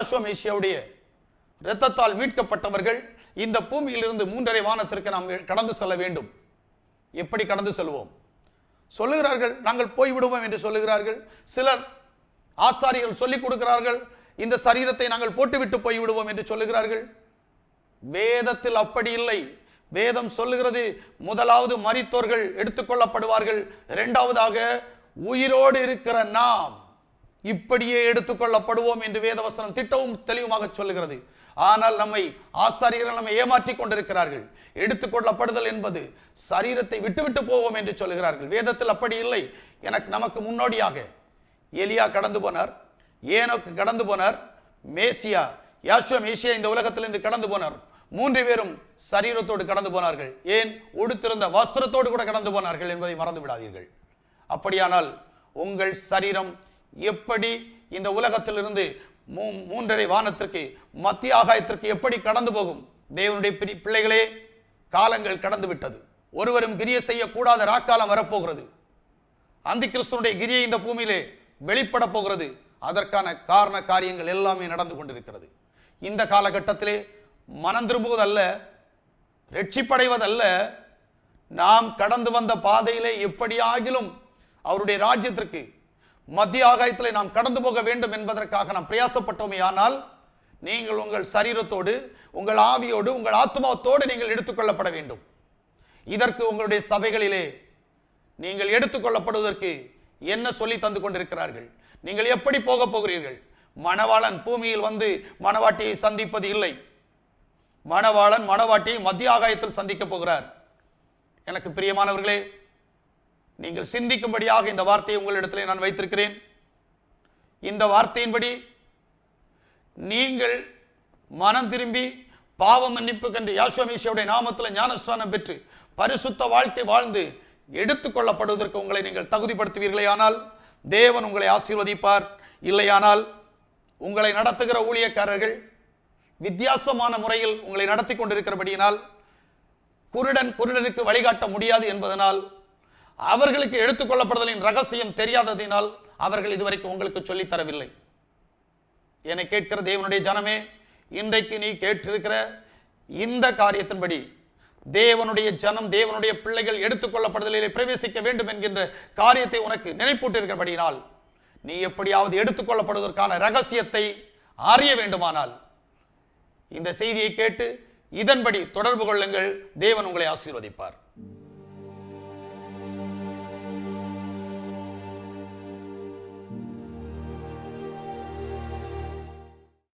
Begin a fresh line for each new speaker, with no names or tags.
யெகோவா இரத்தத்தால் மீட்கப்பட்டவர்கள் இந்த பூமியிலிருந்து 3.5 வானத்திற்கு நாம் கடந்து செல்ல வேண்டும். எப்படி கடந்து செல்வோம்? சொல்லுகிறார்கள் நாங்கள் போய்விடுவோம் என்று சொல்லுகிறார்கள். சிலர் ஆசாரியர்கள் சொல்லிக் கொடுக்கிறார்கள், இந்த சரீரத்தை நாங்கள் போட்டுவிட்டு போய்விடுவோம் என்று சொல்லுகிறார்கள். வேதத்தில் அப்படி இல்லை. வேதம் சொல்லுகிறது, முதலாவது மரித்தோர்கள் எடுத்துக்கொள்ளப்படுவார்கள், இரண்டாவதாக உயிரோடு இருக்கிற நாம் இப்படியே எடுத்துக்கொள்ளப்படுவோம் என்று வேதவசனம் திட்டவும் தெளிவுமாக சொல்லுகிறது. ஆனால் நம்மை ஆசாரியர்கள் நம்மை ஏமாற்றிக் கொண்டிருக்கிறார்கள். எடுத்துக்கொள்ளப்படுதல் என்பது சரீரத்தை விட்டுவிட்டு போவோம் என்று சொல்லுகிறார்கள். வேதத்தில் அப்படி இல்லை. நமக்கு முன்னோடியாக எலியா கடந்து போனார், ஏனோக்கு கடந்து போனார், மேசியா யாசுவா மேசியா இந்த உலகத்திலிருந்து கடந்து போனார். 3 பேரும் சரீரத்தோடு கடந்து போனார்கள். ஏன்? உடுத்திருந்த வஸ்திரத்தோடு கூட கடந்து போனார்கள் என்பதை மறந்து விடாதீர்கள். அப்படியானால் உங்கள் சரீரம் எப்படி இந்த உலகத்திலிருந்து 3.5 வானத்திற்கு மத்திய ஆகாயத்திற்கு எப்படி கடந்து போகும்? தேவனுடைய பிள்ளைகளே, காலங்கள் கடந்து விட்டது. ஒருவரும் கிரியை செய்யக்கூடாத ராக்காலம் வரப்போகிறது. அந்தி கிறிஸ்துவனுடைய கிரியை இந்த பூமியிலே வெளிப்பட போகிறது. அதற்கான காரண காரியங்கள் எல்லாமே நடந்து கொண்டிருக்கிறது. இந்த காலகட்டத்திலே மனம் திரும்புவதல்ல, ரட்சிப்படைவதல்ல, நாம் கடந்து வந்த பாதையிலே எப்படியாகிலும் அவருடைய ராஜ்யத்திற்கு மத்திய ஆகாயத்திலே நாம் கடந்து போக வேண்டும் என்பதற்காக நாம் பிரயாசப்பட்டோமே. ஆனால் நீங்கள் உங்கள் சரீரத்தோடு, உங்கள் ஆவியோடு, உங்கள் ஆத்மாவத்தோடு நீங்கள் எடுத்துக்கொள்ளப்பட வேண்டும். இதற்கு உங்களுடைய சபைகளிலே நீங்கள் எடுத்துக்கொள்ளப்படுவதற்கு என்ன சொல்லி தந்து கொண்டிருக்கிறார்கள்? நீங்கள் எப்படி போக போகிறீர்கள்? மணவாளன் பூமியில் வந்து மணவாட்டியை சந்திப்பது இல்லை. மணவாளன் மணவாட்டியை மத்திய ஆகாயத்தில் சந்திக்க போகிறார். எனக்கு பிரியமானவர்களே, நீங்கள் சிந்திக்கும்படியாக இந்த வார்த்தையை உங்களிடத்திலே நான் வைத்திருக்கிறேன். இந்த வார்த்தையின்படி நீங்கள் மனம் திரும்பி பாவ மன்னிப்பு கண்டு யாசுவா மேசியாவுடைய நாமத்தில் ஞானஸ்நானம் பெற்று பரிசுத்த வாழ்க்கை வாழ்ந்து எடுத்துக்கொள்ளப்படுவதற்கு உங்களை நீங்கள் தகுதிப்படுத்துவீர்களே ஆனால் தேவன் உங்களை ஆசீர்வதிப்பார். இல்லையானால் உங்களை நடத்துகிற ஊழியக்காரர்கள் வித்தியாசமான முறையில் உங்களை நடத்தி கொண்டிருக்கிறபடியினால் குருடனுக்கு வழிகாட்ட முடியாது என்பதனால், அவர்களுக்கு எடுத்துக்கொள்ளப்படுதலின் ரகசியம் தெரியாததினால் அவர்கள் இதுவரைக்கும் உங்களுக்கு சொல்லித்தரவில்லை. என்னை கேட்கிற தேவனுடைய ஜனமே, இன்றைக்கு நீ கேட்டிருக்கிற இந்த காரியத்தின்படி தேவனுடைய ஜனம், தேவனுடைய பிள்ளைகள் எடுத்துக்கொள்ளப்படுதலிலே பிரவேசிக்க வேண்டும் என்கின்ற காரியத்தை உனக்கு நினைப்பூட்டிருக்கிறபடியினால் நீ எப்படியாவது எடுத்துக்கொள்ளப்படுவதற்கான ரகசியத்தை அறிய வேண்டுமானால் இந்த செய்தியை கேட்டு இதன்படி தொடர்பு கொள்ளுங்கள். தேவன் உங்களை ஆசீர்வதிப்பார்.